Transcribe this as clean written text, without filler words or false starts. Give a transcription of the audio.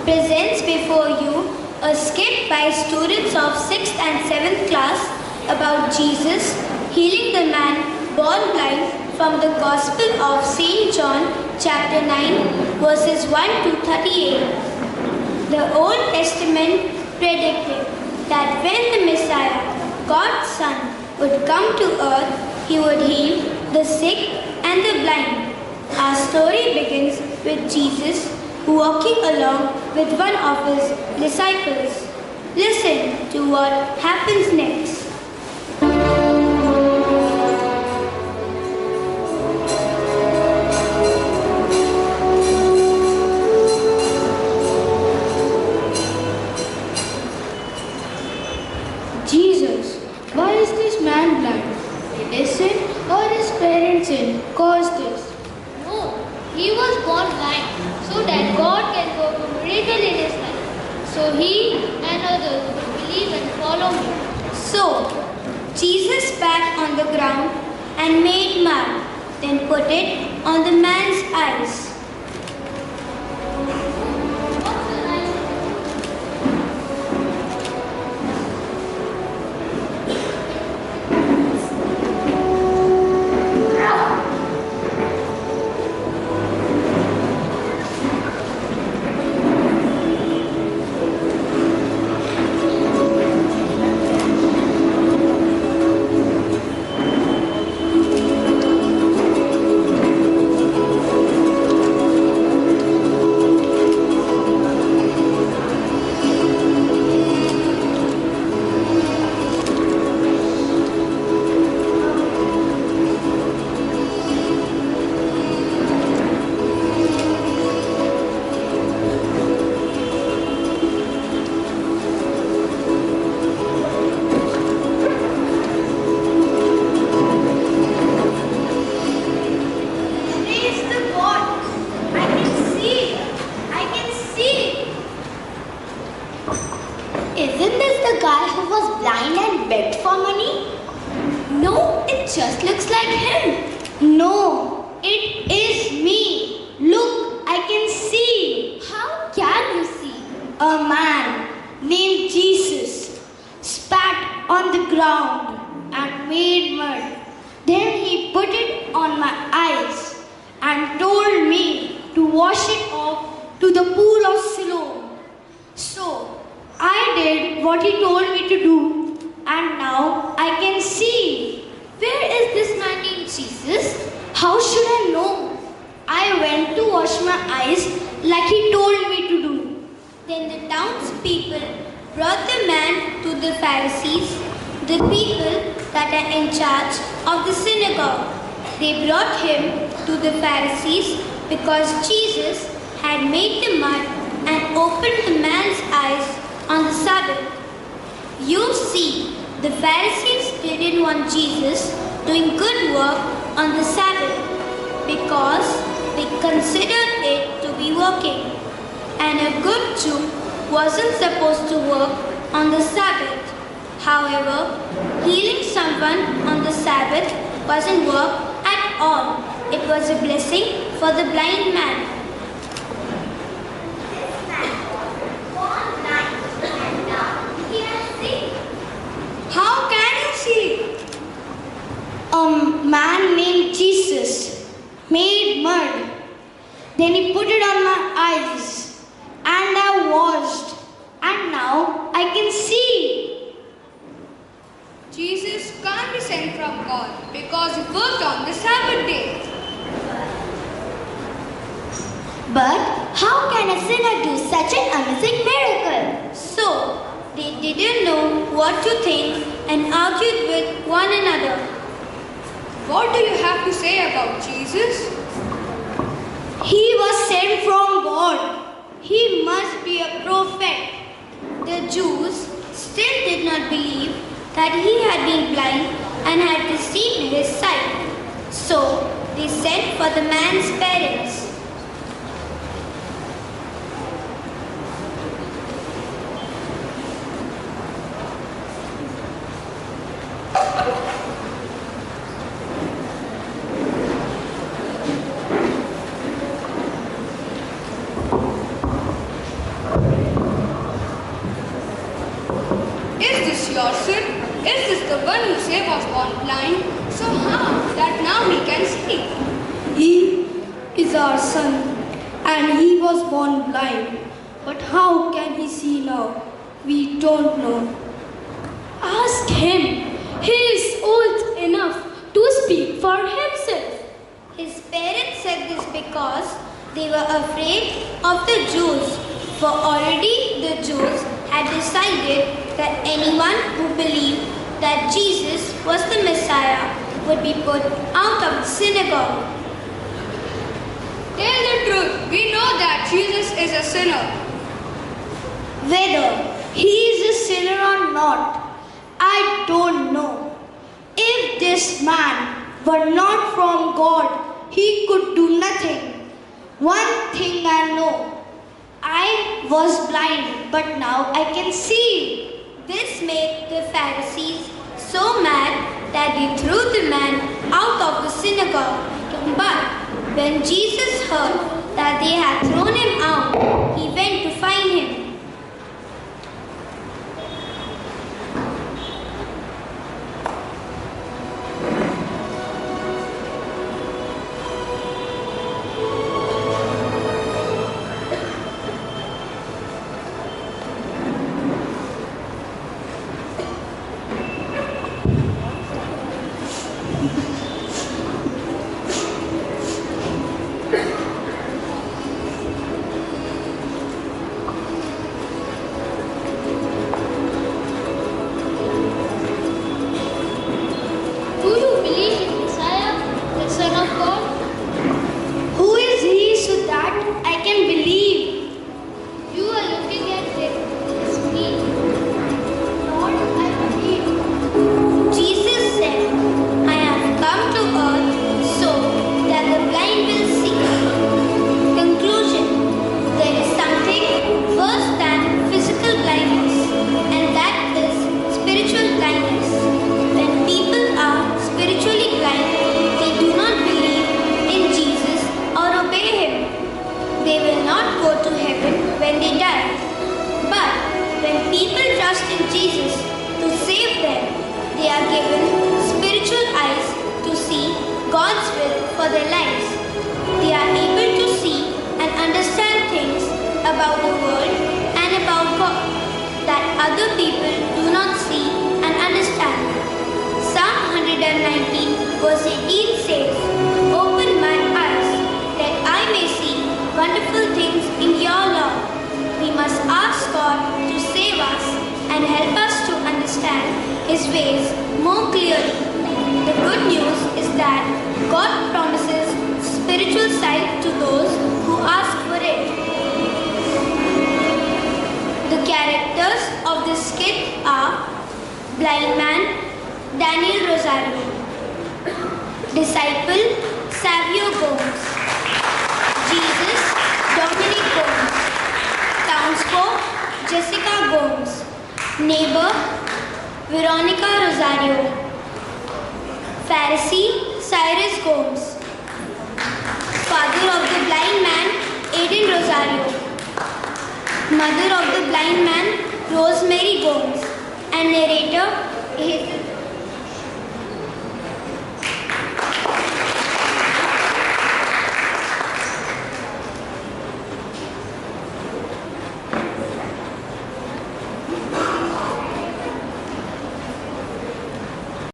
presents before you a skit by students of 6th and 7th class about Jesus healing the man born blind from the Gospel of St. John chapter 9 verses 1 to 38. The Old Testament predicted that when the Messiah, God's Son, would come to earth, he would heal the sick and the blind. Our story begins with Jesus walking along with one of his disciples. Listen to what happens next. Jesus, why is this man blind? Did his sin or his parents' sin cause this? No, he was born blind so that God can work a miracle in his life. So he and others will believe and follow me. So, Jesus spat on the ground and made mud, then put it on the man's eyes. Isn't this the guy who was blind and begged for money? No, it just looks like him. No, it is me. Look, I can see. How can you see? A man named Jesus spat on the ground and made mud. Then he put it on my eyes and told me to wash it off to the pool of Siloam. So, I did what he told me to do, and now I can see. Where is this man named Jesus? How should I know? I went to wash my eyes like he told me to do. Then the townspeople brought the man to the Pharisees, the people that are in charge of the synagogue. They brought him to the Pharisees because Jesus had made the mud and opened the man's eyes on the Sabbath. You see, the Pharisees didn't want Jesus doing good work on the Sabbath because they considered it to be working. And a good Jew wasn't supposed to work on the Sabbath. However, healing someone on the Sabbath wasn't work at all. It was a blessing for the blind man. How can you see? A man named Jesus made mud. Then he put it on my eyes and I washed. And now I can see. Jesus can't be sent from God because he worked on the Sabbath day. But how can a sinner do such an amazing miracle? So, they didn't know what to think and argued with one another. What do you have to say about Jesus? He was sent from God. He must be a prophet. The Jews still did not believe that he had been blind and had received his sight. So, they sent for the man's parents. Joseph was born blind, so how that now he can see? He is our son, and he was born blind. But how can he see now? We don't know. Ask him. He is old enough to speak for himself. His parents said this because they were afraid of the Jews, for already the Jews had decided that anyone who believed that Jesus was the Messiah would be put out of the synagogue. Tell the truth. We know that Jesus is a sinner. Whether he is a sinner or not, I don't know. If this man were not from God, he could do nothing. One thing I know, I was blind, but now I can see. This made the Pharisees so mad that they threw the man out of the synagogue. But when Jesus heard that they had thrown him out, he went to find him. Do you believe in Messiah, the Son of God? Who is he so that I can believe? You are looking at him. It's me. Lord, I believe. Jesus said, I have come to earth so that the blind will see. Conclusion. There is something worse than physical blindness, and that is spiritual blindness. When people are spiritually blind, they do not believe in Jesus or obey him. They will not go to heaven when they die. But when people trust in Jesus to save them, they are given spiritual eyes to see God's will for their lives. They are able to see and understand things about the world and about God that other people do not see and understand. Psalm 119 verse 18 says, Open my eyes that I may see wonderful things in your law. We must ask God to save us and help us to understand his ways more clearly. The good news is that God promises spiritual sight to those who ask for it. The characters of this skit are Blind Man, Daniel Rosario; Disciple, Savio Gomes; Jesus, Dominic Gomes; Townsfolk, Jessica Gomes; Neighbor, Veronica Rosario; Pharisee, Cyrus Gomes; Father of the blind man, Aiden Rosario; Mother of the blind man, Rosemary Gomes; and narrator, Hazel